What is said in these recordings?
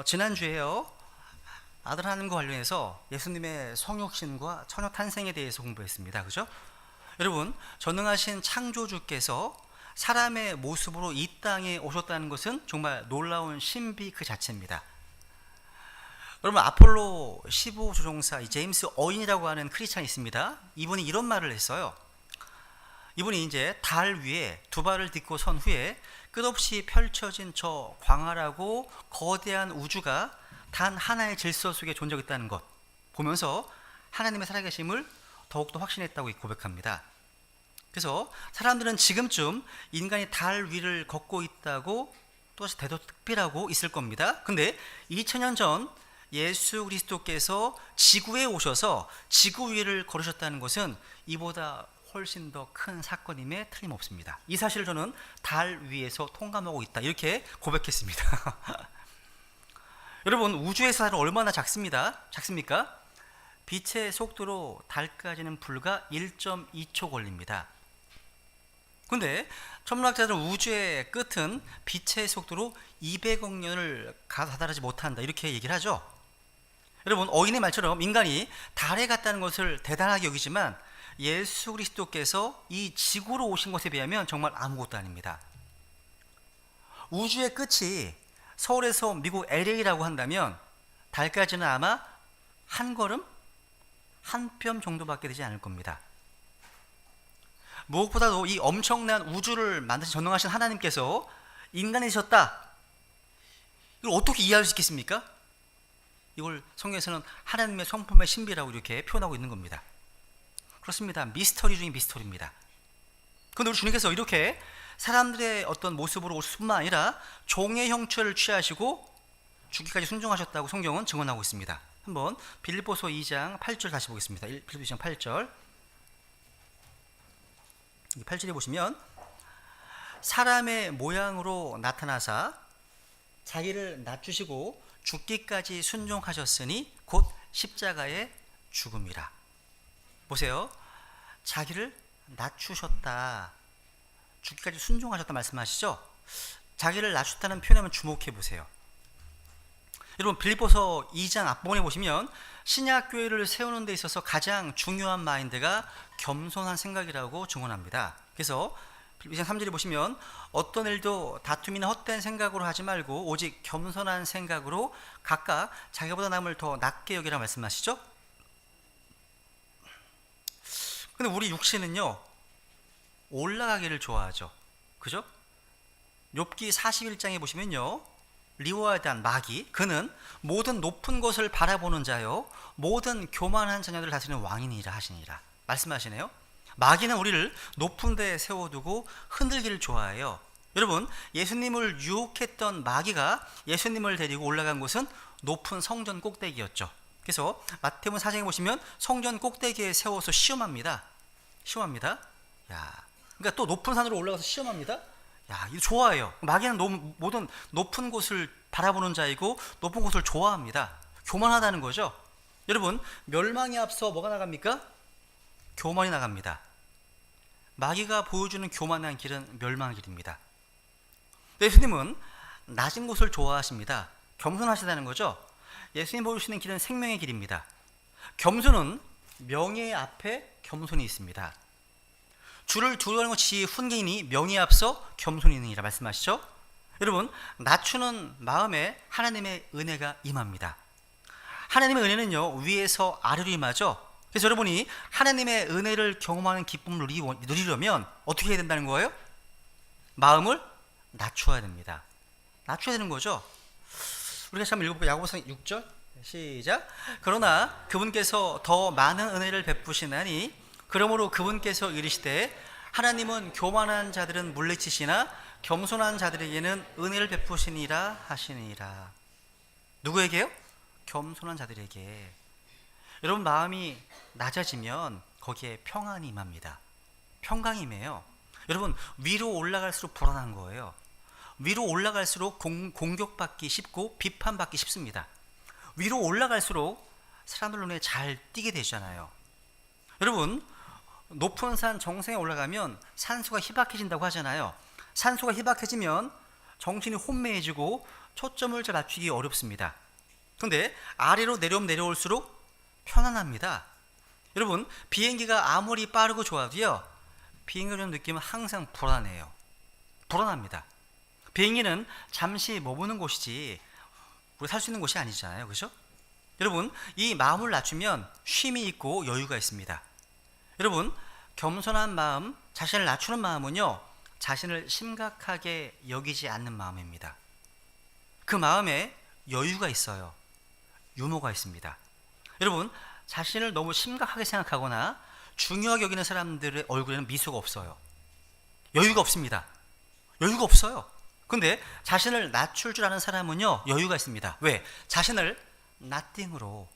지난주에요. 아들 하나님과 관련해서 예수님의 성육신과 처녀 탄생에 대해서 공부했습니다. 그죠? 여러분, 전능하신 창조주께서 사람의 모습으로 이 땅에 오셨다는 것은 정말 놀라운 신비 그 자체입니다. 여러분, 아폴로 15 조종사 제임스 어인이라고 하는 크리스찬이 있습니다. 이분이 이런 말을 했어요. 이분이 이제 달 위에 두 발을 딛고 선 후에 끝없이 펼쳐진 저 광활하고 거대한 우주가 단 하나의 질서 속에 존재하고 있다는 것 보면서 하나님의 살아계심을 더욱더 확신했다고 고백합니다. 그래서 사람들은 지금쯤 인간이 달 위를 걷고 있다고 또다시 대도특필하고 있을 겁니다. 근데 2000년 전 예수 그리스도께서 지구에 오셔서 지구 위를 걸으셨다는 것은 이보다 훨씬 더 큰 사건임에 틀림없습니다. 이 사실을 저는 달 위에서 통감하고 있다, 이렇게 고백했습니다. 여러분, 우주의 사는 얼마나 작습니까? 빛의 속도로 달까지는 불과 1.2초 걸립니다. 근데 천문학자들은 우주의 끝은 빛의 속도로 200억 년을 다다르지 못한다, 이렇게 얘기를 하죠. 여러분, 어인의 말처럼 인간이 달에 갔다는 것을 대단하게 여기지만 예수 그리스도께서 이 지구로 오신 것에 비하면 정말 아무것도 아닙니다. 우주의 끝이 서울에서 미국 LA라고 한다면 달까지는 아마 한 걸음, 한 뼘 정도밖에 되지 않을 겁니다. 무엇보다도 이 엄청난 우주를 만드신 전능하신 하나님께서 인간이 되셨다, 이걸 어떻게 이해할 수 있겠습니까? 이걸 성경에서는 하나님의 성품의 신비라고 이렇게 표현하고 있는 겁니다. 그렇습니다. 미스터리 중에 미스터리입니다. 그런데 우리 주님께서 이렇게 사람들의 어떤 모습으로 오실 뿐만 아니라 종의 형체를 취하시고 죽기까지 순종하셨다고 성경은 증언하고 있습니다. 한번 빌립보서 2장 8절 다시 보겠습니다. 빌립보서 2장 8절. 8절에 보시면 사람의 모양으로 나타나사 자기를 낮추시고 죽기까지 순종하셨으니 곧 십자가의 죽음이라. 보세요. 자기를 낮추셨다, 죽기까지 순종하셨다 말씀하시죠. 자기를 낮췄다는 표현에 한번 주목해 보세요. 여러분, 빌립보서 2장 앞부분에 보시면 신약교회를 세우는 데 있어서 가장 중요한 마인드가 겸손한 생각이라고 증언합니다. 그래서 빌립보 2장 3절에 보시면 어떤 일도 다툼이나 헛된 생각으로 하지 말고 오직 겸손한 생각으로 각각 자기보다 남을 더 낮게 여기라 말씀하시죠. 근데 우리 육신은요, 올라가기를 좋아하죠. 그죠? 욥기 41장에 보시면요, 리워에 대한 마귀, 그는 모든 높은 곳을 바라보는 자요 모든 교만한 자녀들을 다스리는 왕이니라 하시니라 말씀하시네요. 마귀는 우리를 높은 데에 세워두고 흔들기를 좋아해요. 여러분, 예수님을 유혹했던 마귀가 예수님을 데리고 올라간 곳은 높은 성전 꼭대기였죠. 그래서 마태복음 4장에 보시면 성전 꼭대기에 세워서 시험합니다. 그러니까 또 높은 산으로 올라가서 시험합니다. 이거 좋아해요. 마귀는 모든 높은 곳을 바라보는 자이고 높은 곳을 좋아합니다. 교만하다는 거죠. 여러분, 멸망에 앞서 뭐가 나갑니까? 교만이 나갑니다. 마귀가 보여주는 교만한 길은 멸망의 길입니다. 예수님은 낮은 곳을 좋아하십니다. 겸손하시다는 거죠. 예수님 보여주시는 길은 생명의 길입니다. 겸손은 명예 앞에 겸손이 있습니다. 주를 두려워하는 것이 훈계이니 명예 앞서 겸손이 있느니라 말씀하시죠. 여러분, 낮추는 마음에 하나님의 은혜가 임합니다. 하나님의 은혜는요, 위에서 아래로 임하죠. 그래서 여러분이 하나님의 은혜를 경험하는 기쁨을 누리려면 어떻게 해야 된다는 거예요? 마음을 낮춰야 됩니다. 낮춰야 되는 거죠. 우리가 한번 읽어볼까요? 야고보서 6절 시작. 그러나 그분께서 더 많은 은혜를 베푸시나니 그러므로 그분께서 이르시되 하나님은 교만한 자들은 물리치시나 겸손한 자들에게는 은혜를 베푸시니라 하시니라. 누구에게요? 겸손한 자들에게. 여러분, 마음이 낮아지면 거기에 평안이 임합니다. 평강이 임해요. 여러분, 위로 올라갈수록 불안한 거예요. 위로 올라갈수록 공격받기 쉽고 비판받기 쉽습니다. 위로 올라갈수록 사람들 눈에 잘 띄게 되잖아요. 여러분, 높은 산 정상에 올라가면 산소가 희박해진다고 하잖아요. 산소가 희박해지면 정신이 혼미해지고 초점을 잘 맞추기 어렵습니다. 근데 아래로 내려오면 내려올수록 편안합니다. 여러분, 비행기가 아무리 빠르고 좋아도요, 비행기가 좀 느낌은 항상 불안해요. 불안합니다. 비행기는 잠시 머무는 곳이지 우리 살 수 있는 곳이 아니잖아요. 그죠? 여러분, 이 마음을 낮추면 쉼이 있고 여유가 있습니다. 여러분, 겸손한 마음, 자신을 낮추는 마음은요, 자신을 심각하게 여기지 않는 마음입니다. 그 마음에 여유가 있어요. 유머가 있습니다. 여러분, 자신을 너무 심각하게 생각하거나 중요하게 여기는 사람들의 얼굴에는 미소가 없어요. 여유가 없습니다. 여유가 없어요. 근데 자신을 낮출 줄 아는 사람은요, 여유가 있습니다. 왜? 자신을 nothing으로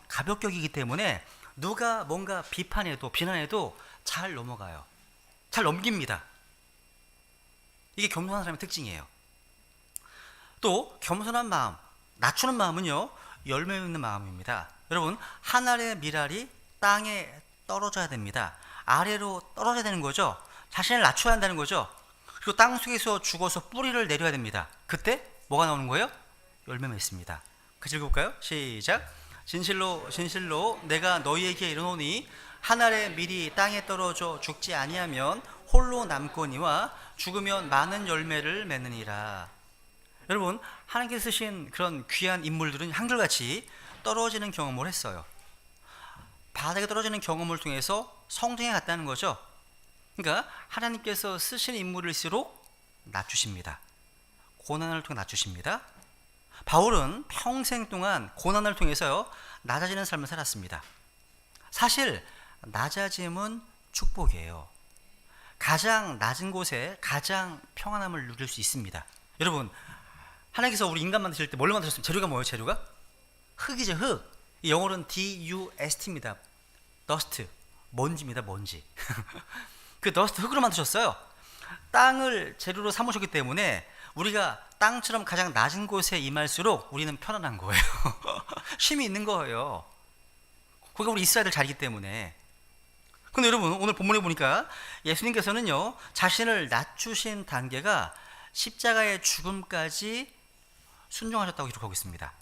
가볍게 여기기 때문에 누가 뭔가 비판해도 비난해도 잘 넘어가요. 잘 넘깁니다. 이게 겸손한 사람의 특징이에요. 또 겸손한 마음, 낮추는 마음은요, 열매 맺는 마음입니다. 여러분, 한 알의 밀알이 땅에 떨어져야 됩니다. 아래로 떨어져야 되는 거죠. 자신을 낮춰야 한다는 거죠. 그리고 땅 속에서 죽어서 뿌리를 내려야 됩니다. 그때 뭐가 나오는 거예요? 열매 맺습니다. 같이 읽어볼까요? 시작. 진실로 진실로 내가 너희에게 이르노니 한 알의 밀이 땅에 떨어져 죽지 아니하면 홀로 남거니와 죽으면 많은 열매를 맺느니라. 여러분, 하나님께서 쓰신 그런 귀한 인물들은 한결같이 떨어지는 경험을 했어요. 바닥에 떨어지는 경험을 통해서 성장해 갔다는 거죠. 그러니까 하나님께서 쓰신 인물일수록 낮추십니다. 고난을 통해 낮추십니다. 바울은 평생 동안 고난을 통해서요, 낮아지는 삶을 살았습니다. 사실 낮아짐은 축복이에요. 가장 낮은 곳에 가장 평안함을 누릴 수 있습니다. 여러분, 하나님께서 우리 인간 만드실 때 뭘로 만드셨습니까? 재료가 뭐예요? 재료가? 흙이죠. 흙. 영어로는 DUST입니다. dust. 먼지입니다. 먼지. 그 dust, 흙으로 만드셨어요. 땅을 재료로 삼으셨기 때문에 우리가 땅처럼 가장 낮은 곳에 임할수록 우리는 편안한 거예요. 쉼이 있는 거예요. 거기가 우리 이스라엘 자리이기 때문에. 근데 여러분, 오늘 본문에 보니까 예수님께서는요, 자신을 낮추신 단계가 십자가의 죽음까지 순종하셨다고 기록하고 있습니다.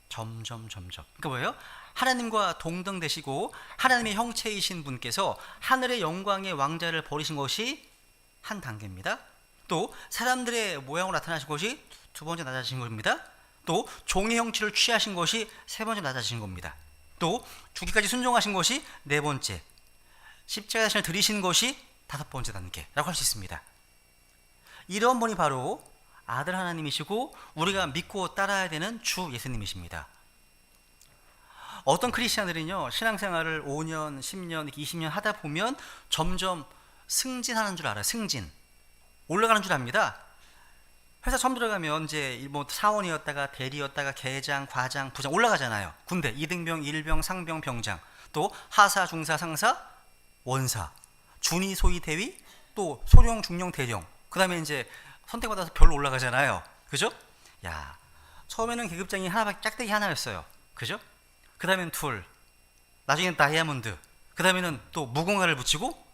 점점. 그러니까 뭐예요? 하나님과 동등 되시고 하나님의 형체이신 분께서 하늘의 영광의 왕자를 버리신 것이 한 단계입니다. 또 사람들의 모양으로 나타나신 것이 두 번째 낮아지신 겁니다. 또 종의 형체를 취하신 것이 세 번째 낮아지신 겁니다. 또 죽기까지 순종하신 것이 네 번째, 십자가 자신을 들이신 것이 다섯 번째 단계라고 할 수 있습니다. 이런 분이 바로 아들 하나님이시고 우리가 믿고 따라야 되는 주 예수님이십니다. 어떤 크리스찬들은요, 신앙생활을 5년, 10년, 20년 하다 보면 점점 승진하는 줄 알아요. 승진. 올라가는 줄 압니다. 회사 처음 들어가면 이제 뭐 사원이었다가 대리였다가 계장, 과장, 부장 올라가잖아요. 군대, 이등병, 일병, 상병, 병장, 또 하사, 중사, 상사, 원사, 준위, 소위, 대위, 또 소령, 중령, 대령. 그 다음에 이제 선택받아서 별로 올라가잖아요. 그죠? 야, 처음에는 계급장이 하나밖에, 짝대기 하나였어요. 그죠? 그 다음엔 둘, 나중에는 다이아몬드, 그 다음에는 또 무궁화를 붙이고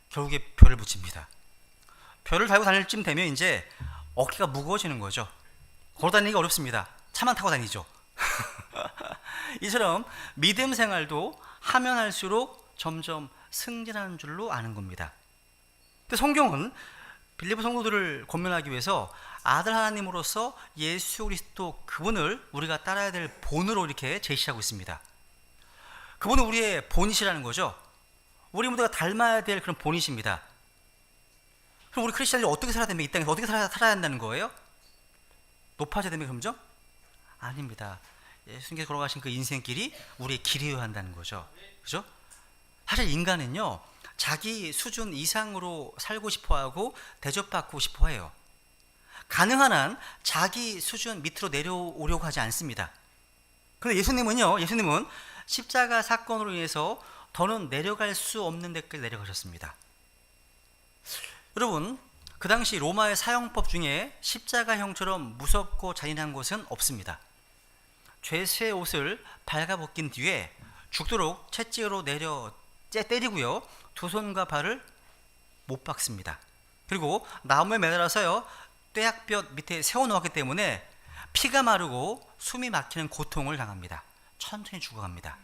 결국에 별을 붙입니다. 별을 달고 다닐 쯤 되면 이제 어깨가 무거워지는 거죠. 걸어 다니기가 어렵습니다. 차만 타고 다니죠. 이처럼 믿음 생활도 하면 할수록 점점 승진하는 줄로 아는 겁니다. 근데 성경은 빌립보 성도들을 권면하기 위해서 아들 하나님으로서 예수 그리스도 그분을 우리가 따라야 될 본으로 이렇게 제시하고 있습니다. 그분은 우리의 본이시라는 거죠. 우리 모두가 닮아야 될 그런 본이십니다. 그럼 우리 크리스천들이 어떻게 살아야 됩니까? 이 땅에서 어떻게 살아야 한다는 거예요? 높아져야 됩니까? 점점? 아닙니다. 예수님께서 걸어가신 그 인생길이 우리의 길이어야 한다는 거죠. 그죠? 사실 인간은요, 자기 수준 이상으로 살고 싶어하고 대접받고 싶어해요. 가능한 한 자기 수준 밑으로 내려오려고 하지 않습니다. 그런데 예수님은 십자가 사건으로 인해서 더는 내려갈 수 없는 데까지 내려가셨습니다. 여러분, 그 당시 로마의 사형법 중에 십자가형처럼 무섭고 잔인한 것은 없습니다. 죄수의 옷을 발가벗긴 뒤에 죽도록 채찍으로 때리고요, 두 손과 발을 못 박습니다. 그리고 나무에 매달아서요, 뙤약볕 밑에 세워놓았기 때문에 피가 마르고 숨이 막히는 고통을 당합니다. 천천히 죽어갑니다.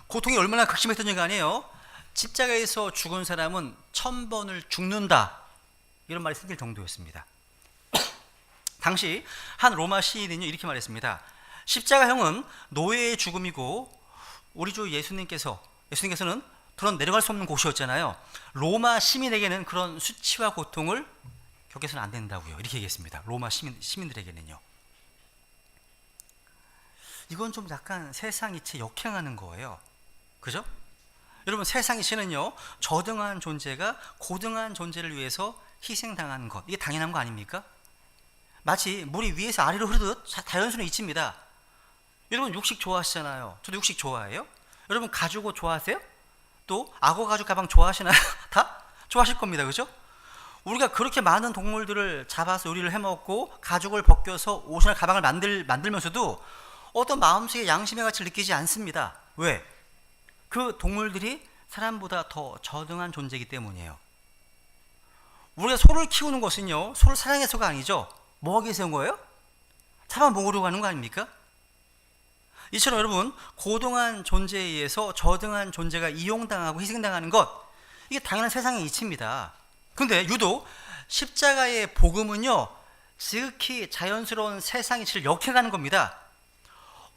고통이 얼마나 극심했던지가 아니에요. 십자가에서 죽은 사람은 1000번을 죽는다, 이런 말이 생길 정도였습니다. 당시 한 로마 시인은요, 이렇게 말했습니다. 십자가형은 노예의 죽음이고 우리 주 예수님께서는 그런 내려갈 수 없는 곳이었잖아요. 로마 시민에게는 그런 수치와 고통을 겪어서는 안 된다고요, 이렇게 얘기했습니다. 로마 시민들에게는요. 이건 좀 약간 세상 이치 역행하는 거예요. 그죠? 여러분, 세상 이치는요, 저등한 존재가 고등한 존재를 위해서 희생당하는 것, 이게 당연한 거 아닙니까? 마치 물이 위에서 아래로 흐르듯 자연스러운 이치입니다. 여러분, 육식 좋아하시잖아요. 저도 육식 좋아해요. 여러분, 가죽 좋아하세요? 또 악어 가죽 가방 좋아하시나요? 다 좋아하실 겁니다. 그죠? 우리가 그렇게 많은 동물들을 잡아서 요리를 해먹고 가죽을 벗겨서 옷이나 가방을 만들면서도 어떤 마음속에 양심의 가치를 느끼지 않습니다. 왜? 그 동물들이 사람보다 더 저등한 존재이기 때문이에요. 우리가 소를 키우는 것은요, 소를 사랑해서가 아니죠. 뭐 하기 위해서 온 거예요? 잡아먹으려고 하는 거 아닙니까? 이처럼 여러분, 고등한 존재에 의해서 저등한 존재가 이용당하고 희생당하는 것, 이게 당연한 세상의 이치입니다. 근데 유독 십자가의 복음은요, 지극히 자연스러운 세상 이치를 역행하는 겁니다.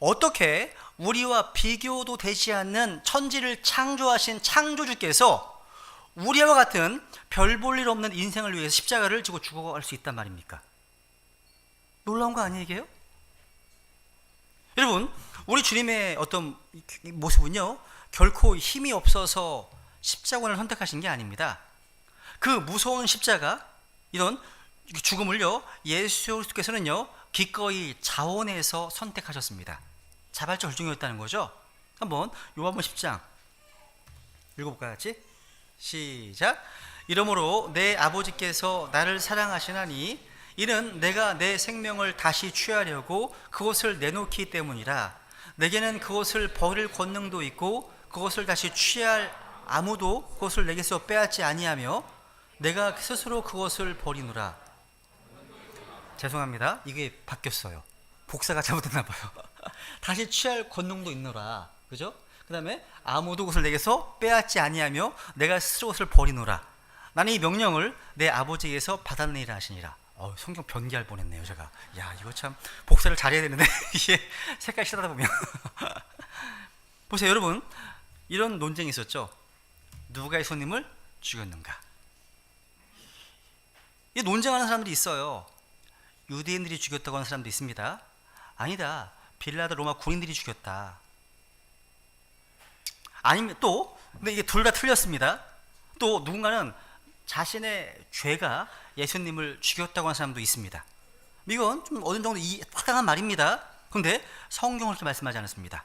어떻게 우리와 비교도 되지 않는 천지를 창조하신 창조주께서 우리와 같은 별 볼 일 없는 인생을 위해서 십자가를 지고 죽어갈 수 있단 말입니까? 놀라운 거 아니에요? 여러분, 우리 주님의 어떤 모습은요, 결코 힘이 없어서 십자군을 선택하신 게 아닙니다. 그 무서운 십자가, 이런 죽음을요, 예수 그리스도께서는요, 기꺼이 자원해서 선택하셨습니다. 자발적혈중이었다는 거죠. 한번 요한복음 10장 읽어볼까요? 같이? 시작. 이러므로 내 아버지께서 나를 사랑하시나니 이는 내가 내 생명을 다시 취하려고 그것을 내놓기 때문이라. 내게는 그것을 버릴 권능도 있고 그것을 다시 취할 아무도 그것을 내게서 빼앗지 아니하며 내가 스스로 그것을 버리노라. 죄송합니다, 이게 바뀌었어요. 복사가 잘못됐나 봐요. 다시 취할 권능도 있노라. 그죠? 그 다음에 아무도 그것을 내게서 빼앗지 아니하며 내가 스스로 그것을 버리노라. 나는 이 명령을 내 아버지에게서 받았느니라 하시니라. 성경 변기할 뻔했네요, 제가. 야, 이거 참 복사를 잘해야 되는데 이게 색깔 칠하다 보면 보세요, 여러분. 이런 논쟁이 있었죠. 누가 예수님을 죽였는가? 이 논쟁하는 사람들이 있어요. 유대인들이 죽였다고 하는 사람도 있습니다. 아니다, 빌라도 로마 군인들이 죽였다. 아니면 또, 근데 이게 둘 다 틀렸습니다. 또 누군가는 자신의 죄가 예수님을 죽였다고 하는 사람도 있습니다. 이건 좀 어느 정도 타당한 말입니다. 그런데 성경은 그렇게 말씀하지 않았습니다.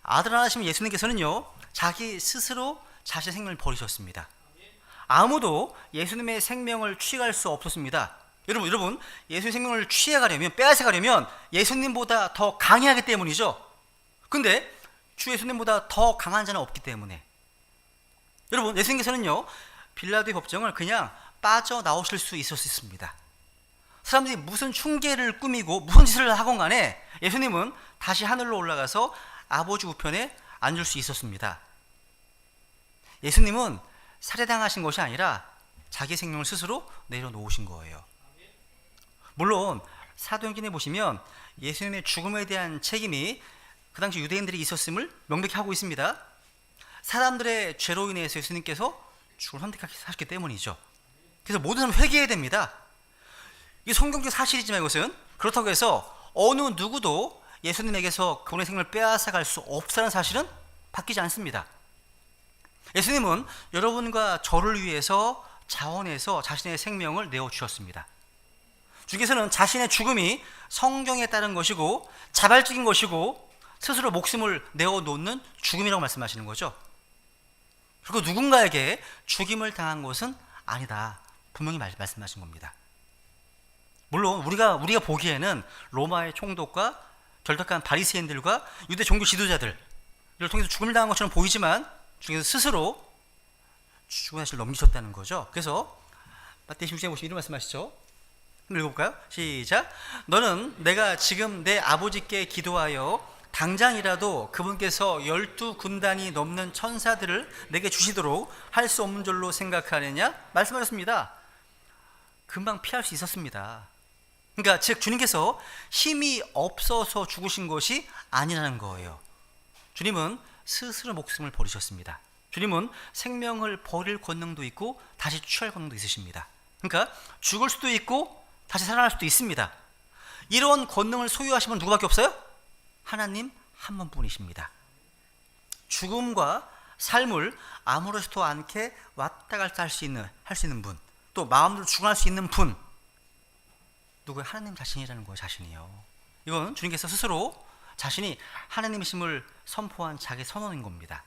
아들 하나신 예수님께서는요, 자기 스스로 자신의 생명을 버리셨습니다. 아무도 예수님의 생명을 취할 수 없었습니다. 여러분, 예수님의 생명을 취해가려면, 빼앗아가려면 예수님보다 더 강해야 하기 때문이죠. 근데 주 예수님보다 더 강한 자는 없기 때문에, 여러분, 예수님께서는요, 빌라도의 법정을 그냥 빠져나오실 수 있었습니다. 사람들이 무슨 흉계를 꾸미고 무슨 짓을 하건 간에 예수님은 다시 하늘로 올라가서 아버지 우편에 앉을 수 있었습니다. 예수님은 살해당하신 것이 아니라 자기 생명을 스스로 내려놓으신 거예요. 물론 사도행전에 보시면 예수님의 죽음에 대한 책임이 그 당시 유대인들이 있었음을 명백히 하고 있습니다. 사람들의 죄로 인해서 예수님께서 죽음을 선택하셨기 때문이죠. 그래서 모든 사람 회개해야 됩니다. 이게 성경적 사실이지만 이것은 그렇다고 해서 어느 누구도 예수님에게서 그분의 생명을 빼앗아갈 수 없다는 사실은 바뀌지 않습니다. 예수님은 여러분과 저를 위해서 자원해서 자신의 생명을 내어주셨습니다. 주께서는 자신의 죽음이 성경에 따른 것이고 자발적인 것이고 스스로 목숨을 내어놓는 죽음이라고 말씀하시는 거죠. 그리고 누군가에게 죽임을 당한 것은 아니다, 분명히 말씀하신 겁니다. 물론 우리가 보기에는 로마의 총독과 결탁한 바리새인들과 유대 종교 지도자들을 통해서 죽음을 당한 것처럼 보이지만 주께서 스스로 죽음의 사실을 넘기셨다는 거죠. 그래서 마태복음 16장에 보시면 이런 말씀하시죠. 읽어볼까요? 시작. 너는 내가 지금 내 아버지께 기도하여 당장이라도 그분께서 12군단이 넘는 천사들을 내게 주시도록 할 수 없는 줄로 생각하느냐? 말씀하셨습니다. 금방 피할 수 있었습니다. 그러니까 즉 주님께서 힘이 없어서 죽으신 것이 아니라는 거예요. 주님은 스스로 목숨을 버리셨습니다. 주님은 생명을 버릴 권능도 있고 다시 취할 권능도 있으십니다. 그러니까 죽을 수도 있고 다시 살아날 수도 있습니다. 이런 권능을 소유하신 분 누구밖에 없어요? 하나님 한 분뿐이십니다. 죽음과 삶을 아무렇지도 않게 왔다 갔다 할 수 있는 분, 또 마음대로 죽어날 수 있는 분, 누구예요? 하나님 자신이라는 거예요. 자신이요. 이건 주님께서 스스로 자신이 하나님이심을 선포한 자기 선언인 겁니다.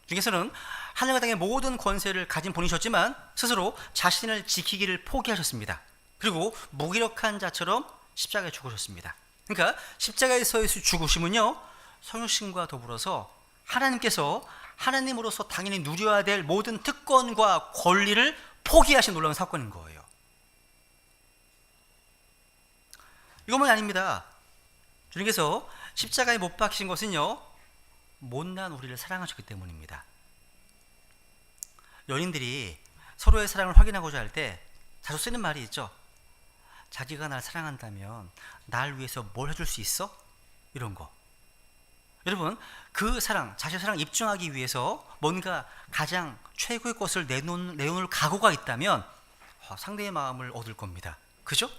주님께서는 하늘과 땅의 모든 권세를 가진 분이셨지만 스스로 자신을 지키기를 포기하셨습니다. 그리고 무기력한 자처럼 십자가에 죽으셨습니다. 그러니까 십자가에서의 죽으심은요, 성육신과 더불어서 하나님께서 하나님으로서 당연히 누려야 될 모든 특권과 권리를 포기하신 놀라운 사건인 거예요. 이것만이 아닙니다. 주님께서 십자가에 못 박히신 것은요, 못난 우리를 사랑하셨기 때문입니다. 연인들이 서로의 사랑을 확인하고자 할 때 자주 쓰는 말이 있죠. 자기가 날 사랑한다면 날 위해서 뭘 해줄 수 있어? 이런 거. 여러분, 그 사랑, 자신의 사랑을 입증하기 위해서 뭔가 가장 최고의 것을 내놓을 각오가 있다면 상대의 마음을 얻을 겁니다. 그죠?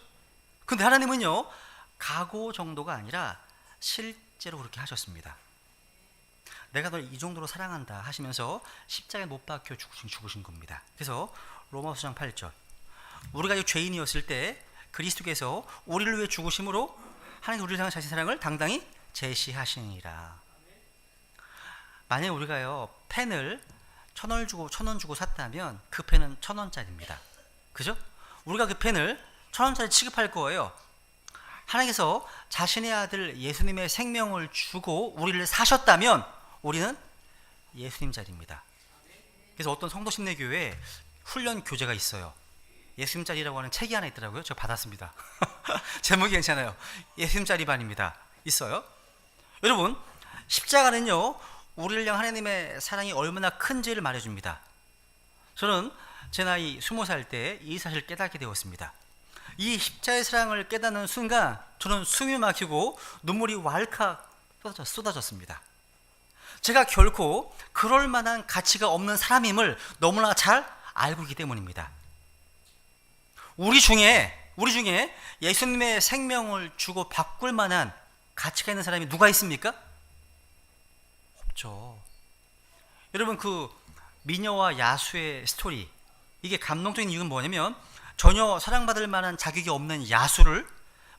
근데 하나님은요, 각오 정도가 아니라 실제로 그렇게 하셨습니다. 내가 널 이 정도로 사랑한다 하시면서 십자가에 못 박혀 죽으신 겁니다. 그래서 로마서 5장 8절, 우리가 죄인이었을 때 그리스도께서 우리를 위해 죽으심으로 하나님 우리를 향한 자신의 사랑을 당당히 제시하시니라. 만약에 우리가요 펜을 1,000원 주고 샀다면 그 펜은 1,000원짜리입니다. 그죠? 우리가 그 펜을 1,000원짜리 취급할 거예요. 하나님께서 자신의 아들 예수님의 생명을 주고 우리를 사셨다면 우리는 예수님 자리입니다. 그래서 어떤 성도심례교회에 훈련 교재가 있어요. 예수님 자리라고 하는 책이 하나 있더라고요. 저 받았습니다. 제목이 괜찮아요. 예수님 자리반입니다. 있어요. 여러분, 십자가는요 우리를 향한 하나님의 사랑이 얼마나 큰지를 말해줍니다. 저는 제 나이 20살 때 이 사실을 깨닫게 되었습니다. 이 십자가의 사랑을 깨닫는 순간 저는 숨이 막히고 눈물이 왈칵 쏟아졌습니다. 제가 결코 그럴 만한 가치가 없는 사람임을 너무나 잘 알고 있기 때문입니다. 우리 중에 예수님의 생명을 주고 바꿀 만한 가치가 있는 사람이 누가 있습니까? 없죠. 여러분, 그 미녀와 야수의 스토리, 이게 감동적인 이유는 뭐냐면 전혀 사랑받을 만한 자격이 없는 야수를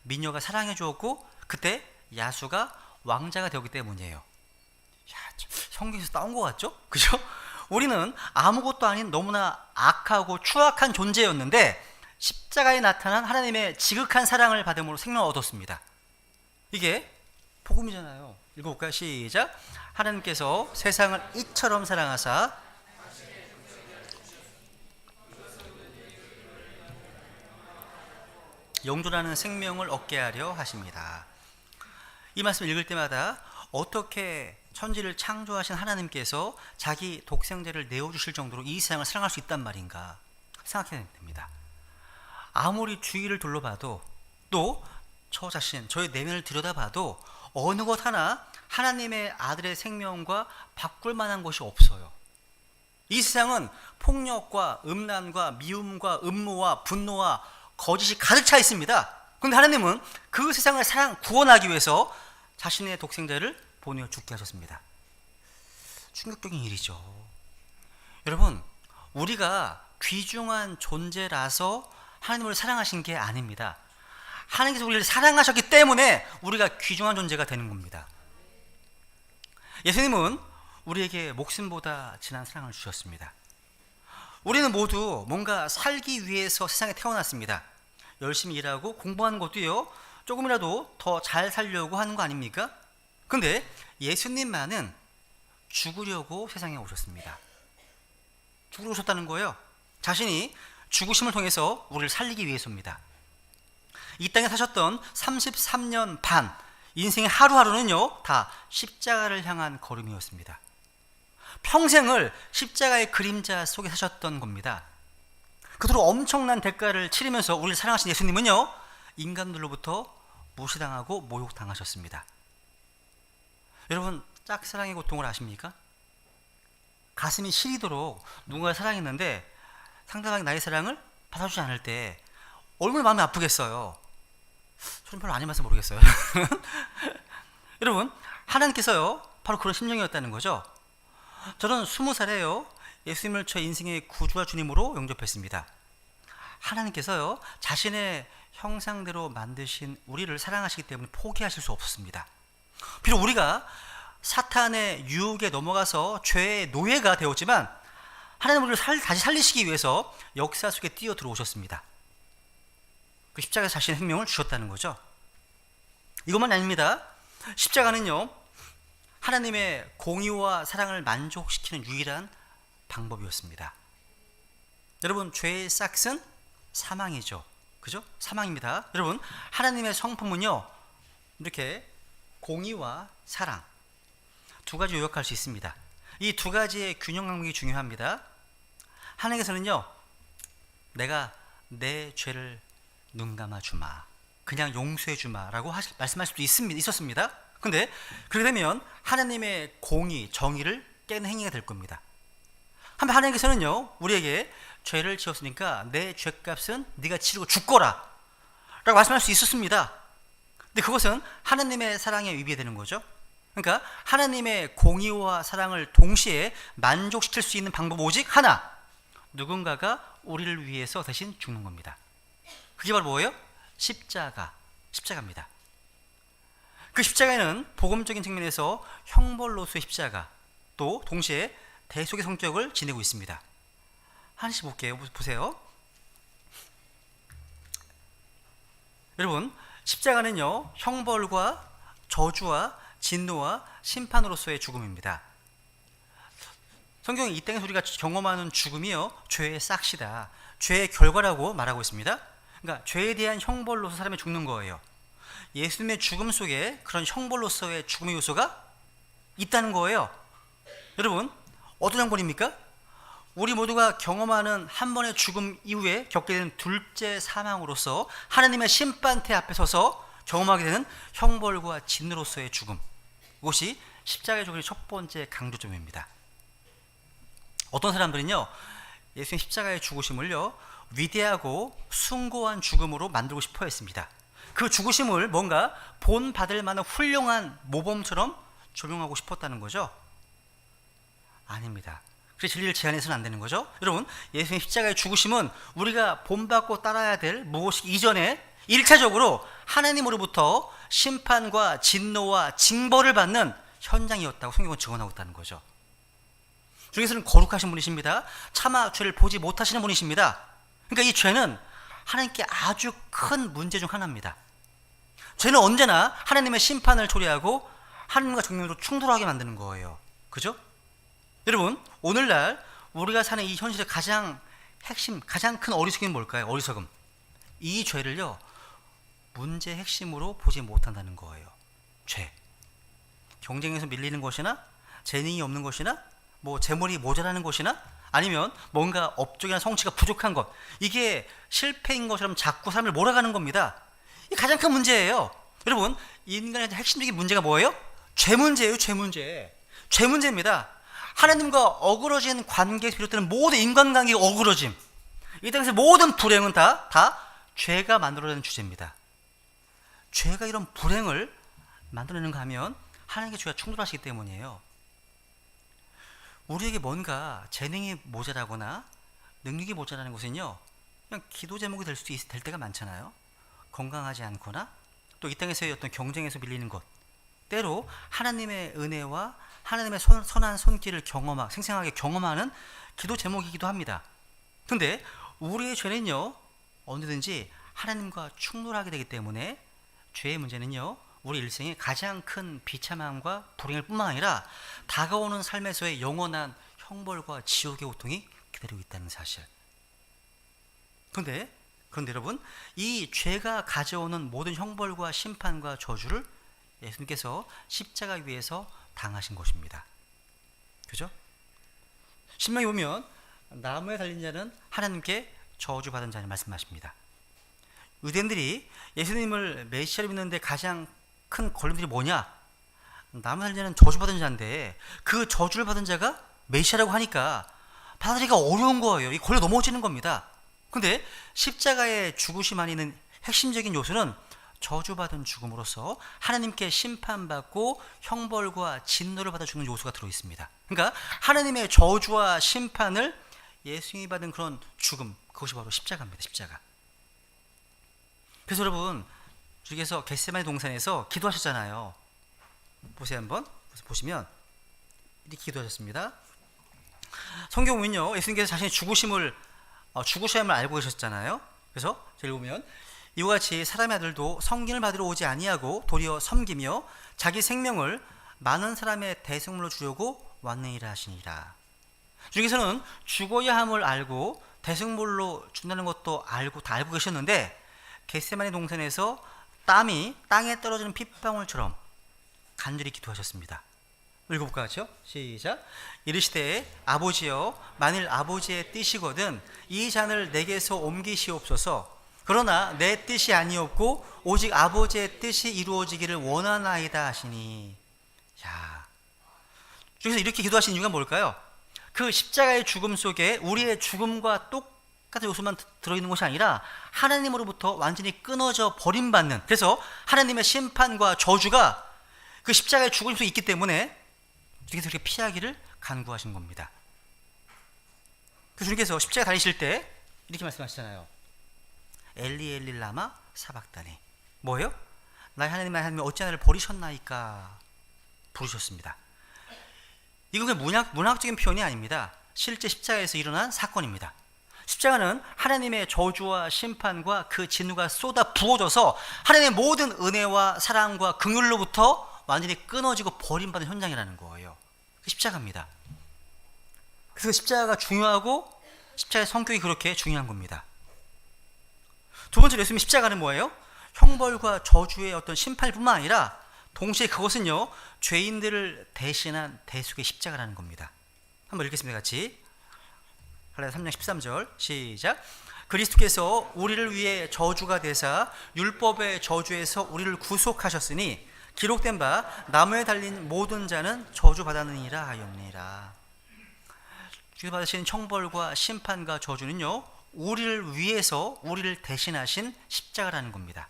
미녀가 사랑해 주었고 그때 야수가 왕자가 되었기 때문이에요. 야, 성경에서 따온 것 같죠? 그죠? 우리는 아무것도 아닌 너무나 악하고 추악한 존재였는데 십자가에 나타난 하나님의 지극한 사랑을 받음으로 생명을 얻었습니다. 이게 복음이잖아요. 읽어볼까요? 시작. 하나님께서 세상을 이처럼 사랑하사 영존하는 생명을 얻게 하려 하십니다. 이 말씀을 읽을 때마다 어떻게 천지를 창조하신 하나님께서 자기 독생자를 내어주실 정도로 이 세상을 사랑할 수 있단 말인가 생각해야 됩니다. 아무리 주위를 둘러봐도 또 저 자신, 저의 내면을 들여다봐도 어느 것 하나 하나님의 아들의 생명과 바꿀 만한 것이 없어요. 이 세상은 폭력과 음란과 미움과 음모와 분노와 거짓이 가득 차 있습니다. 그런데 하나님은 그 세상을 구원하기 위해서 자신의 독생자를 보내어 죽게 하셨습니다. 충격적인 일이죠. 여러분, 우리가 귀중한 존재라서 하나님을 사랑하신 게 아닙니다. 하나님께서 우리를 사랑하셨기 때문에 우리가 귀중한 존재가 되는 겁니다. 예수님은 우리에게 목숨보다 진한 사랑을 주셨습니다. 우리는 모두 뭔가 살기 위해서 세상에 태어났습니다. 열심히 일하고 공부하는 것도요 조금이라도 더 잘 살려고 하는 거 아닙니까? 근데 예수님만은 죽으려고 세상에 오셨습니다. 죽으러 오셨다는 거예요. 자신이 죽으심을 통해서 우리를 살리기 위해서입니다. 이 땅에 사셨던 33년 반, 인생의 하루하루는요, 다 십자가를 향한 걸음이었습니다. 평생을 십자가의 그림자 속에 사셨던 겁니다. 그토록 엄청난 대가를 치르면서 우리를 사랑하신 예수님은요, 인간들로부터 무시당하고 모욕당하셨습니다. 여러분, 짝사랑의 고통을 아십니까? 가슴이 시리도록 누군가를 사랑했는데 상대방이 나의 사랑을 받아주지 않을 때 얼마나 마음이 아프겠어요. 저는 별로 안 해봐서 모르겠어요. 여러분, 하나님께서요, 바로 그런 심정이었다는 거죠. 저는 20살에요, 예수님을 저 인생의 구주와 주님으로 영접했습니다. 하나님께서요, 자신의 형상대로 만드신 우리를 사랑하시기 때문에 포기하실 수 없었습니다. 비록 우리가 사탄의 유혹에 넘어가서 죄의 노예가 되었지만 하나님은 우리를 다시 살리시기 위해서 역사 속에 뛰어 들어오셨습니다. 그 십자가에서 자신의 생명을 주셨다는 거죠. 이것만 아닙니다. 십자가는요, 하나님의 공의와 사랑을 만족시키는 유일한 방법이었습니다. 여러분, 죄의 싹은 사망이죠. 그죠? 사망입니다. 여러분, 하나님의 성품은요, 이렇게 공의와 사랑 두 가지 요약할 수 있습니다. 이 두 가지의 균형 감각이 중요합니다. 하나님께서는요, 내가 내 죄를 눈 감아 주마, 그냥 용서해 주마 라고 말씀할 수도 있었습니다. 근데 그렇게 되면 하나님의 공의, 정의를 깨는 행위가 될 겁니다. 한편 하나님께서는요, 우리에게 죄를 지었으니까 내 죄값은 네가 치르고 죽거라 라고 말씀할 수 있었습니다. 근데 그것은 하나님의 사랑에 위배되는 거죠. 그러니까 하나님의 공의와 사랑을 동시에 만족시킬 수 있는 방법 오직 하나, 누군가가 우리를 위해서 대신 죽는 겁니다. 그게 바로 뭐예요? 십자가입니다. 그 십자가에는 복음적인 측면에서 형벌로서의 십자가, 또 동시에 대속의 성격을 지니고 있습니다. 하나씩 볼게요. 보세요. 여러분, 십자가는요, 형벌과 저주와 진노와 심판으로서의 죽음입니다. 성경이 이 땅에서 우리가 경험하는 죽음이요, 죄의 싹시다, 죄의 결과라고 말하고 있습니다. 그러니까 죄에 대한 형벌로서 사람이 죽는 거예요. 예수님의 죽음 속에 그런 형벌로서의 죽음의 요소가 있다는 거예요. 여러분, 어떤 형벌입니까? 우리 모두가 경험하는 한 번의 죽음 이후에 겪게 되는 둘째 사망으로서 하나님의 심판대 앞에 서서 경험하게 되는 형벌과 진노로서의 죽음, 이것이 십자가의 죽음의 첫 번째 강조점입니다. 어떤 사람들은요, 예수님 십자가의 죽으심을요, 위대하고 숭고한 죽음으로 만들고 싶어 했습니다. 그 죽으심을 뭔가 본받을 만한 훌륭한 모범처럼 조명하고 싶었다는 거죠. 아닙니다. 그래서 진리를 제한해서는 안 되는 거죠. 여러분, 예수님 십자가의 죽으심은 우리가 본받고 따라야 될 무엇이 이전에 1차적으로 하나님으로부터 심판과 진노와 징벌을 받는 현장이었다고 성경은 증언하고 있다는 거죠. 중에서는 거룩하신 분이십니다. 차마 죄를 보지 못하시는 분이십니다. 그러니까 이 죄는 하나님께 아주 큰 문제 중 하나입니다. 죄는 언제나 하나님의 심판을 초래하고 하나님과 정면으로 충돌하게 만드는 거예요. 그죠? 여러분, 오늘날 우리가 사는 이 현실의 가장 핵심, 가장 큰 어리석음이 뭘까요? 어리석음. 이 죄를요, 문제의 핵심으로 보지 못한다는 거예요. 죄. 경쟁에서 밀리는 것이나, 재능이 없는 것이나, 뭐 재물이 모자라는 것이나, 아니면 뭔가 업적이나 성취가 부족한 것, 이게 실패인 것처럼 자꾸 사람을 몰아가는 겁니다. 이게 가장 큰 문제예요. 여러분, 인간의 핵심적인 문제가 뭐예요? 죄 문제예요. 죄 문제. 죄 문제입니다. 하나님과 어그러진 관계에서 비롯되는 모든 인간관계가 어그러짐, 이 땅에서 모든 불행은 다 죄가 만들어내는 주제입니다. 죄가 이런 불행을 만들어내는가 하면 하나님께 죄가 충돌하시기 때문이에요. 우리에게 뭔가 재능이 모자라거나 능력이 모자라는 것은요, 그냥 기도 제목이 될 때가 많잖아요. 건강하지 않거나 또 이 땅에서의 어떤 경쟁에서 밀리는 것, 때로 하나님의 은혜와 하나님의 선한 손길을 생생하게 경험하는 기도 제목이기도 합니다. 근데 우리의 죄는요, 언제든지 하나님과 충돌하게 되기 때문에 죄의 문제는요, 우리 일생의 가장 큰 비참함과 불행일 뿐만 아니라 다가오는 삶에서의 영원한 형벌과 지옥의 고통이 기다리고 있다는 사실. 그런데 여러분, 이 죄가 가져오는 모든 형벌과 심판과 저주를 예수님께서 십자가 위에서 당하신 것입니다. 그죠? 신명에 보면 나무에 달린 자는 하나님께 저주받은 자를 말씀하십니다. 유대인들이 예수님을 메시아로 믿는데 가장 큰 걸림돌이 뭐냐? 나무에 달린 자는 저주받은 자인데 그 저주를 받은 자가 메시아라고 하니까 받아들이기가 어려운 거예요. 이 걸려 넘어지는 겁니다. 근데 십자가의 죽으심 안에 있는 핵심적인 요소는 저주받은 죽음으로써 하나님께 심판받고 형벌과 진노를 받아 죽는 요소가 들어있습니다. 그러니까 하나님의 저주와 심판을 예수님이 받은 그런 죽음, 그것이 바로 십자가입니다. 십자가. 그래서 여러분, 주께서 겟세마네 동산에서 기도하셨잖아요. 보세요, 한번 보시면 이렇게 기도하셨습니다. 성경 보면요, 예수님께서 자신의 죽으심을 알고 계셨잖아요. 그래서 제가 읽으면 이와 같이 사람의 아들도 성김을 받으러 오지 아니하고 도리어 섬기며 자기 생명을 많은 사람의 대속물로 주려고 왔느니라 하시니라. 주께서는 죽어야 함을 알고 대속물로 준다는 것도 다 알고 계셨는데 겟세마네 동산에서 땀이 땅에 떨어지는 핏방울처럼 간절히 기도하셨습니다. 읽어볼까 같이요? 시작. 이르시되 아버지여, 만일 아버지의 뜻이거든 이 잔을 내게서 옮기시옵소서. 그러나 내 뜻이 아니었고 오직 아버지의 뜻이 이루어지기를 원하나이다 하시니. 야, 그래서 이렇게 기도하신 이유가 뭘까요? 그 십자가의 죽음 속에 우리의 죽음과 똑같은 요소만 들어있는 것이 아니라 하나님으로부터 완전히 끊어져 버림받는, 그래서 하나님의 심판과 저주가 그 십자가의 죽음 속에 있기 때문에 주께서 그렇게 피하기를 간구하신 겁니다. 그 주님께서 십자가 다니실 때 이렇게 말씀하시잖아요. 엘리 엘리 라마 사박다니. 뭐예요? 나의 하나님 어찌 나를 버리셨나이까 부르셨습니다. 이건 그냥 문학적인 표현이 아닙니다. 실제 십자가에서 일어난 사건입니다. 십자가는 하나님의 저주와 심판과 그 진노가 쏟아 부어져서 하나님의 모든 은혜와 사랑과 긍휼로부터 완전히 끊어지고 버림받은 현장이라는 거예요. 십자가입니다. 그래서 십자가가 중요하고 십자가의 성격이 그렇게 중요한 겁니다. 두 번째로 예수님의 십자가는 뭐예요? 형벌과 저주의 어떤 심판뿐만 아니라 동시에 그것은요, 죄인들을 대신한 대속의 십자가라는 겁니다. 한번 읽겠습니다. 같이. 갈라디아 3장 13절 시작. 그리스도께서 우리를 위해 저주가 되사 율법의 저주에서 우리를 구속하셨으니 기록된 바 나무에 달린 모든 자는 저주받았느니라 하였느니라. 주께서 받으신 형벌과 심판과 저주는요, 우리를 위해서 우리를 대신하신 십자가라는 겁니다.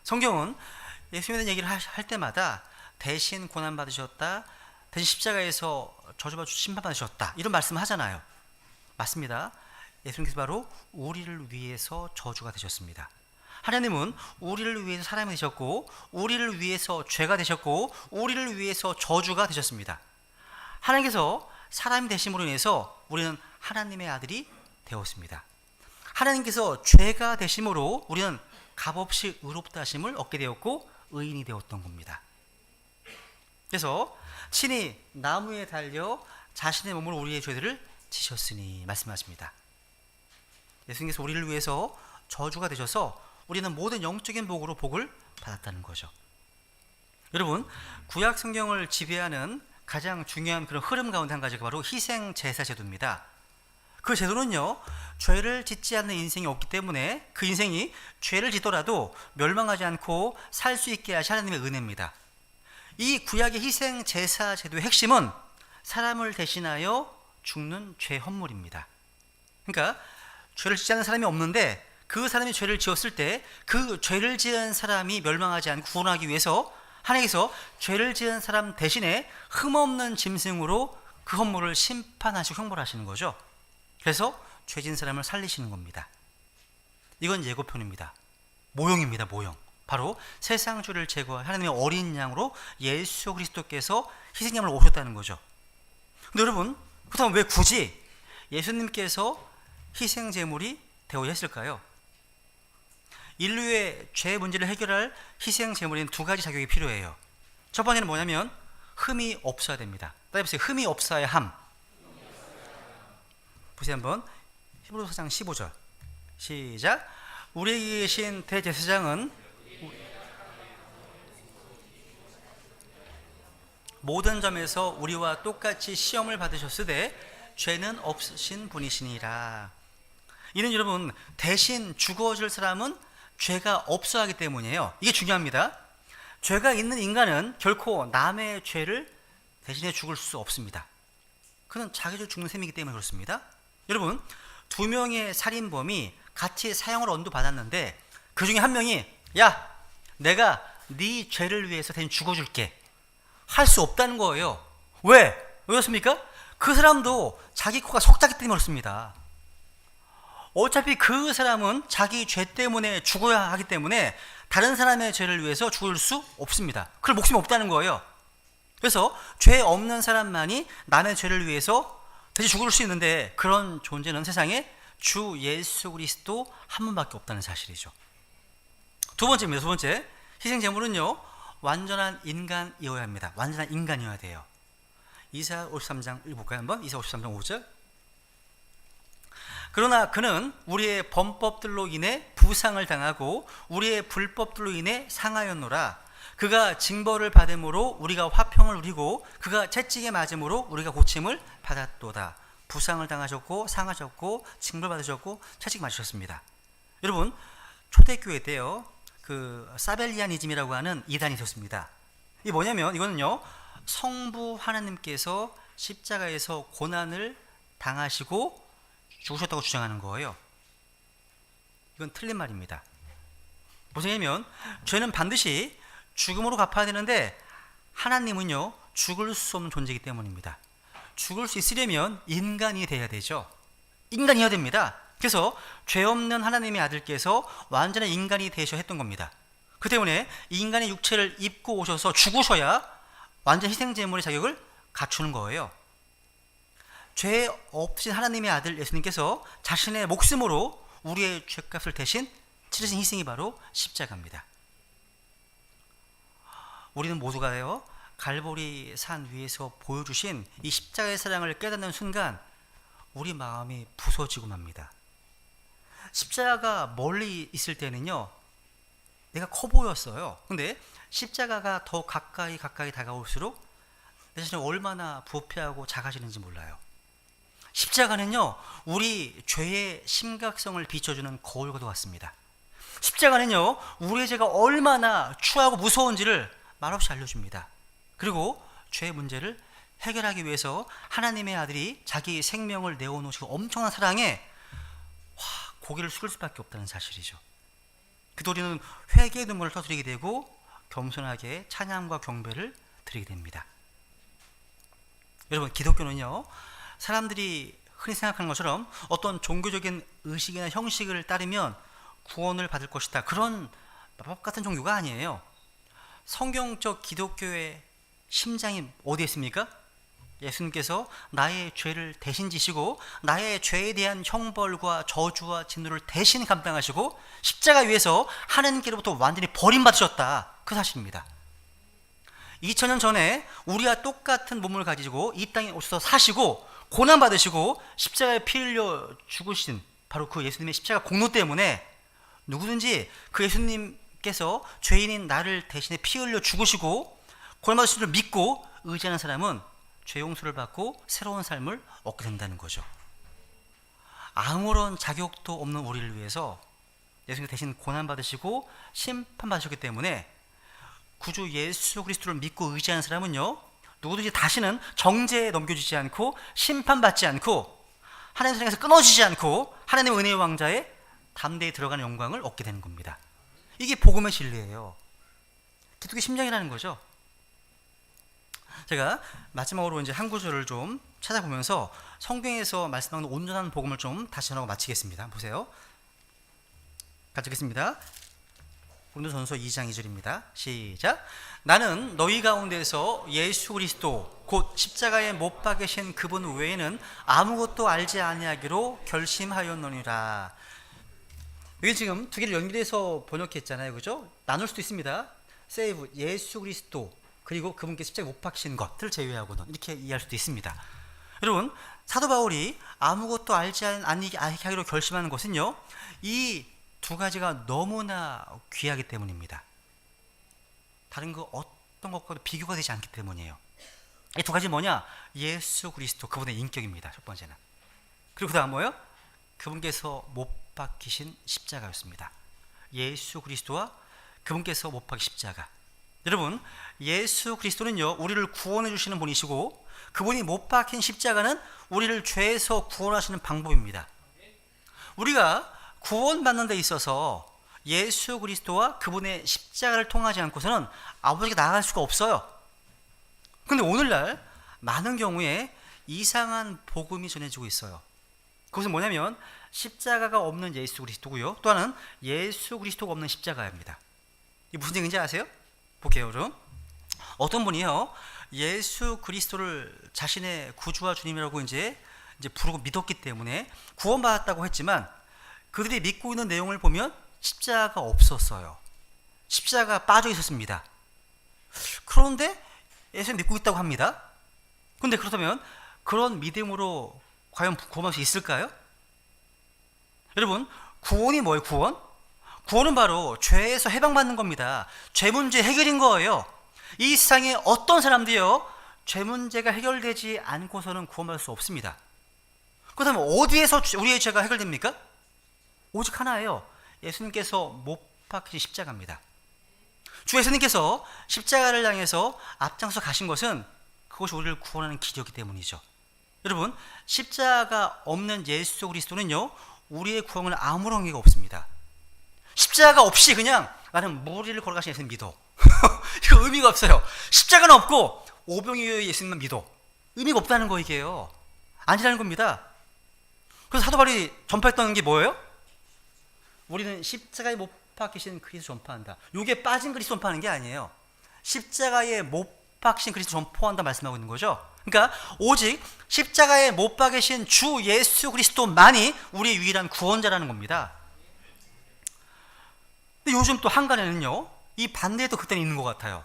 성경은 예수님에 대한 얘기를 할 때마다 대신 고난받으셨다, 대신 십자가에서 저주받으시고 심판받으셨다, 이런 말씀을 하잖아요. 맞습니다. 예수님께서 바로 우리를 위해서 저주가 되셨습니다. 하나님은 우리를 위해서 사람이 되셨고, 우리를 위해서 죄가 되셨고, 우리를 위해서 저주가 되셨습니다. 하나님께서 사람이 되심으로 인해서 우리는 하나님의 아들이 되었습니다. 하나님께서 죄가 되심으로 우리는 값없이 의롭다 하심을 얻게 되었고 의인이 되었던 겁니다. 그래서 친히 나무에 달려 자신의 몸으로 우리의 죄들을 지셨으니 말씀하십니다. 예수님께서 우리를 위해서 저주가 되셔서 우리는 모든 영적인 복으로 복을 받았다는 거죠. 여러분, 구약 성경을 지배하는 가장 중요한 그런 흐름 가운데 한 가지가 바로 희생 제사 제도입니다. 그 제도는요, 죄를 짓지 않는 인생이 없기 때문에 그 인생이 죄를 짓더라도 멸망하지 않고 살 수 있게 하신 하나님의 은혜입니다. 이 구약의 희생 제사 제도의 핵심은 사람을 대신하여 죽는 죄 헌물입니다. 그러니까 죄를 짓지 않는 사람이 없는데 그 사람이 죄를 지었을 때 그 죄를 지은 사람이 멸망하지 않고 구원하기 위해서 하나님께서 죄를 지은 사람 대신에 흠없는 짐승으로 그 헌물을 심판하시고 형벌하시는 거죠. 그래서 죄 지은 사람을 살리시는 겁니다. 이건 예고편입니다. 모형입니다. 모형. 바로 세상 죄를 제거할 하나님의 어린 양으로 예수 그리스도께서 희생양으로 오셨다는 거죠. 근데 여러분, 그렇다면 왜 굳이 예수님께서 희생 제물이 되어야 했을까요? 인류의 죄 문제를 해결할 희생 제물에는 두 가지 자격이 필요해요. 첫 번째는 뭐냐면 흠이 없어야 됩니다. 따라해보세요. 흠이 없어야 함. 보세요 한번. 히브리서 4장 15절 시작. 우리에게 계신 대제사장은 모든 점에서 우리와 똑같이 시험을 받으셨으되 죄는 없으신 분이시니라. 이는 여러분, 대신 죽어줄 사람은 죄가 없어 하기 때문이에요. 이게 중요합니다. 죄가 있는 인간은 결코 남의 죄를 대신해 죽을 수 없습니다. 그는 자기 죄 죽는 셈이기 때문에 그렇습니다. 여러분, 두 명의 살인범이 같이 사형을 언도받았는데 그 중에 한 명이 야, 내가 네 죄를 위해서 대신 죽어줄게 할 수 없다는 거예요. 왜 그렇습니까? 그 사람도 자기 코가 석자기 때문에 그렇습니다. 어차피 그 사람은 자기 죄 때문에 죽어야 하기 때문에 다른 사람의 죄를 위해서 죽을 수 없습니다. 그럴 목숨이 없다는 거예요. 그래서 죄 없는 사람만이 남의 죄를 위해서 대신 죽을 수 있는데, 그런 존재는 세상에 주 예수 그리스도 한 분밖에 없다는 사실이죠. 두 번째입니다. 두 번째, 희생제물은요, 완전한 인간이어야 합니다. 완전한 인간이어야 돼요. 이사야 53장 읽어볼까요? 한번 이사야 53장 5절. 그러나 그는 우리의 범법들로 인해 부상을 당하고 우리의 불법들로 인해 상하였노라. 그가 징벌을 받음으로 우리가 화평을 누리고 그가 채찍에 맞음으로 우리가 고침을 받았도다. 부상을 당하셨고 상하셨고 징벌 받으셨고 채찍 맞으셨습니다. 여러분, 초대교회 때요, 그 사벨리아니즘이라고 하는 이단이 있었습니다. 이게 뭐냐면, 이거는요, 성부 하나님께서 십자가에서 고난을 당하시고 죽으셨다고 주장하는 거예요. 이건 틀린 말입니다. 뭐냐면, 죄는 반드시 죽음으로 갚아야 되는데 하나님은요, 죽을 수 없는 존재이기 때문입니다. 죽을 수 있으려면 인간이 돼야 되죠. 인간이어야 됩니다. 그래서 죄 없는 하나님의 아들께서 완전한 인간이 되셔야 했던 겁니다. 그 때문에 인간의 육체를 입고 오셔서 죽으셔야 완전 희생제물의 자격을 갖추는 거예요. 죄 없으신 하나님의 아들 예수님께서 자신의 목숨으로 우리의 죄값을 대신 치르신 희생이 바로 십자가입니다. 우리는 모두가요, 갈보리 산 위에서 보여주신 이 십자가의 사랑을 깨닫는 순간 우리 마음이 부서지고 맙니다. 십자가가 멀리 있을 때는요, 내가 커 보였어요. 근데 십자가가 더 가까이 다가올수록 내 자신이 얼마나 부패하고 작아지는지 몰라요. 십자가는요, 우리 죄의 심각성을 비춰주는 거울과도 같습니다. 십자가는요, 우리의 죄가 얼마나 추하고 무서운지를 말없이 알려줍니다. 그리고 죄의 문제를 해결하기 위해서 하나님의 아들이 자기 생명을 내어놓으시고 엄청난 사랑에 고개를 숙일 수밖에 없다는 사실이죠. 그래도 우리는 회개의 눈물을 터뜨리게 되고 겸손하게 찬양과 경배를 드리게 됩니다. 여러분, 기독교는요, 사람들이 흔히 생각하는 것처럼 어떤 종교적인 의식이나 형식을 따르면 구원을 받을 것이다, 그런 마법 같은 종교가 아니에요. 성경적 기독교의 심장이 어디에 있습니까? 예수님께서 나의 죄를 대신 지시고 나의 죄에 대한 형벌과 저주와 진노를 대신 감당하시고 십자가 위에서 하나님께로부터 완전히 버림받으셨다, 그 사실입니다. 2000년 전에 우리와 똑같은 몸을 가지고 이 땅에 오셔서 사시고 고난받으시고 십자가에 피 흘려 죽으신 바로 그 예수님의 십자가 공로 때문에 누구든지 그 예수님께서 죄인인 나를 대신에 피 흘려 죽으시고 고난받으신 줄 믿고 의지하는 사람은 죄 용서를 받고 새로운 삶을 얻게 된다는 거죠. 아무런 자격도 없는 우리를 위해서 예수님께서 대신 고난받으시고 심판받으셨기 때문에 구주 예수 그리스도를 믿고 의지하는 사람은요, 누구든지 다시는 정죄에 넘겨지지 않고 심판받지 않고 하나님 사랑에서 끊어지지 않고 하나님의 은혜의 왕자에 담대히 들어가는 영광을 얻게 되는 겁니다. 이게 복음의 진리예요. 기독의 심장이라는 거죠. 제가 마지막으로 이제 한 구절을 좀 찾아보면서 성경에서 말씀하는 온전한 복음을 좀 다시 전하고 마치겠습니다. 보세요. 같이 읽겠습니다. 고린도전서 2장 2절입니다. 시작. 나는 너희 가운데서 예수 그리스도 곧 십자가에 못 박으신 그분 외에는 아무것도 알지 아니하기로 결심하였노니라. 여기 지금 두 개를 연결해서 번역했잖아요, 그죠? 나눌 수도 있습니다. 세이브 예수 그리스도 그리고 그분께 십자가에 못 박히신 것을 제외하고는 이렇게 이해할 수도 있습니다. 여러분, 사도 바울이 아무것도 알지 않게 하기로 결심하는 것은요, 이 두 가지가 너무나 귀하기 때문입니다. 다른 그 어떤 것과도 비교가 되지 않기 때문이에요. 이 두 가지 뭐냐? 예수 그리스도, 그분의 인격입니다. 첫 번째는. 그리고 그 다음 뭐예요? 그분께서 못 박히신 십자가였습니다. 예수 그리스도와 그분께서 못 박힌 십자가. 여러분, 예수 그리스도는요, 우리를 구원해 주시는 분이시고, 그분이 못 박힌 십자가는 우리를 죄에서 구원하시는 방법입니다. 우리가 구원받는 데 있어서 예수 그리스도와 그분의 십자가를 통하지 않고서는 아버지께 나아갈 수가 없어요. 근데 오늘날 많은 경우에 이상한 복음이 전해지고 있어요. 그것은 뭐냐면 십자가가 없는 예수 그리스도고요, 또 하나는 예수 그리스도가 없는 십자가입니다. 이게 무슨 얘기인지 아세요? 볼게요. 여러분, 어떤 분이요, 예수 그리스도를 자신의 구주와 주님이라고 이제 부르고 믿었기 때문에 구원받았다고 했지만, 그들이 믿고 있는 내용을 보면 십자가가 없었어요. 십자가가 빠져 있었습니다. 그런데 예수 믿고 있다고 합니다. 그런데 그렇다면 그런 믿음으로 과연 구원할 수 있을까요? 여러분, 구원이 뭐예요? 구원은 바로 죄에서 해방받는 겁니다. 죄 문제 해결인 거예요. 이 세상에 어떤 사람도요, 죄 문제가 해결되지 않고서는 구원받을 수 없습니다. 그렇다면 어디에서 우리의 죄가 해결됩니까? 오직 하나예요. 예수님께서 못 박히신 십자가입니다. 주 예수님께서 십자가를 향해서 앞장서 가신 것은 그것이 우리를 구원하는 길이었기 때문이죠. 여러분, 십자가 없는 예수 그리스도는요, 우리의 구원은 아무런 의미가 없습니다. 십자가 없이 그냥 나는 무리를 걸어가신 예수님 믿어. 이거 의미가 없어요. 십자가는 없고 오병이어의 예수님만 믿어. 의미가 없다는 거, 이게요. 아니라는 겁니다. 그래서 사도 바울이 전파했던 게 뭐예요? 우리는 십자가에 못 박히신 그리스도 전파한다. 이게 빠진 그리스도 전파하는 게 아니에요. 십자가에 못 박히신 그리스도 전파한다 말씀하고 있는 거죠. 그러니까 오직 십자가에 못 박히신 주 예수 그리스도만이 우리의 유일한 구원자라는 겁니다. 근데 요즘 또 한간에는요, 이 반대도 그때는 있는 것 같아요.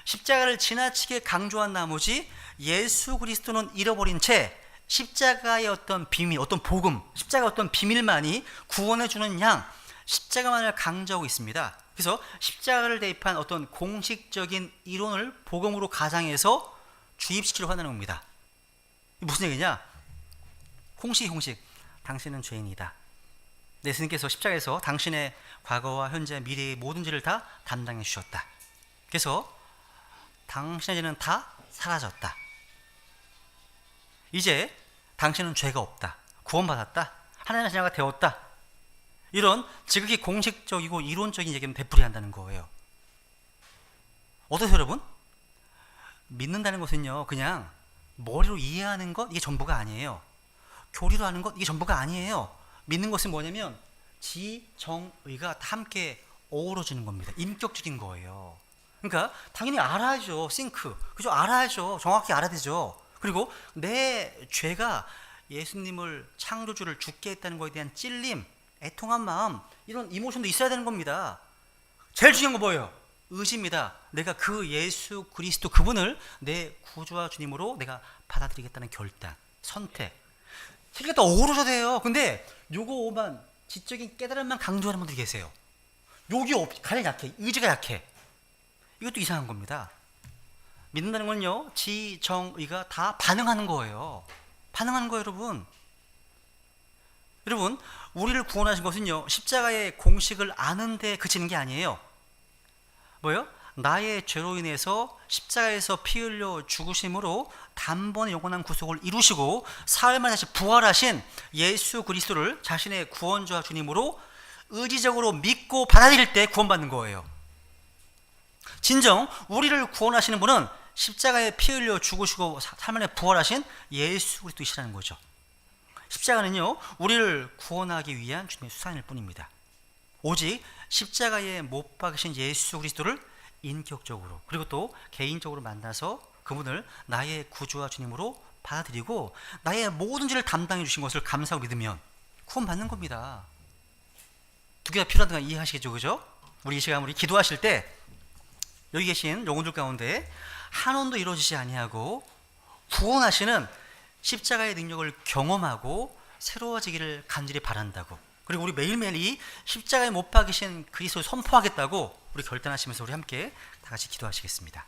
십자가를 지나치게 강조한 나머지 예수 그리스도는 잃어버린 채 십자가의 어떤 비밀, 어떤 복음, 십자가의 어떤 비밀만이 구원해주는 양, 십자가만을 강조하고 있습니다. 그래서 십자가를 대입한 어떤 공식적인 이론을 복음으로 가장해서 주입시키려고 한다는 겁니다. 무슨 얘기냐? 공식. 당신은 죄인이다. 예수님께서 십자가에서 당신의 과거와 현재, 미래의 모든 죄를 다 담당해 주셨다. 그래서 당신의 죄는 다 사라졌다. 이제 당신은 죄가 없다. 구원받았다. 하나님의 자녀가 되었다. 이런 지극히 공식적이고 이론적인 얘기는 되풀이한다는 거예요. 어떠세요, 여러분? 믿는다는 것은요, 그냥 머리로 이해하는 것, 이게 전부가 아니에요. 교리로 하는 것, 이게 전부가 아니에요. 믿는 것은 뭐냐면 지, 정, 의가 다 함께 어우러지는 겁니다. 인격적인 거예요. 그러니까 당연히 알아야죠. 싱크. 그죠? 알아야죠. 정확히 알아야 되죠. 그리고 내 죄가 예수님을, 창조주를 죽게 했다는 것에 대한 찔림, 애통한 마음, 이런 이모션도 있어야 되는 겁니다. 제일 중요한 거 뭐예요? 의지입니다. 내가 그 예수 그리스도, 그분을 내 구주와 주님으로 내가 받아들이겠다는 결단, 선택. 세계가 다 어우러져야 돼요. 근데 요거만, 지적인 깨달음만 강조하는 분들이 계세요. 가장 약해. 의지가 약해. 이것도 이상한 겁니다. 믿는다는 건요, 지, 정, 의가 다 반응하는 거예요. 반응하는 거예요, 여러분. 여러분, 우리를 구원하신 것은요, 십자가의 공식을 아는데 그치는 게 아니에요. 뭐예요? 나의 죄로 인해서 십자가에서 피 흘려 죽으심으로 단번에 영원한 구속을 이루시고 사흘 만에 다시 부활하신 예수 그리스도를 자신의 구원자와 주님으로 의지적으로 믿고 받아들일 때 구원받는 거예요. 진정 우리를 구원하시는 분은 십자가에 피 흘려 죽으시고 사흘 만에 부활하신 예수 그리스도이시라는 거죠. 십자가는요, 우리를 구원하기 위한 주님의 수단일 뿐입니다. 오직 십자가에 못 박으신 예수 그리스도를 인격적으로, 그리고 또 개인적으로 만나서 그분을 나의 구주와 주님으로 받아들이고 나의 모든 죄를 담당해 주신 것을 감사하고 믿으면 구원받는 겁니다. 두 개가 필요하다는 걸 이해하시겠죠? 그죠? 우리 이 시간 우리 기도하실 때 여기 계신 영혼들 가운데 한원도 이루어지지 아니하고 구원하시는 십자가의 능력을 경험하고 새로워지기를 간절히 바란다고, 그리고 우리 매일매일이 십자가에 못 박이신 그리스도를 선포하겠다고 우리 결단하시면서 우리 함께 다 같이 기도하시겠습니다.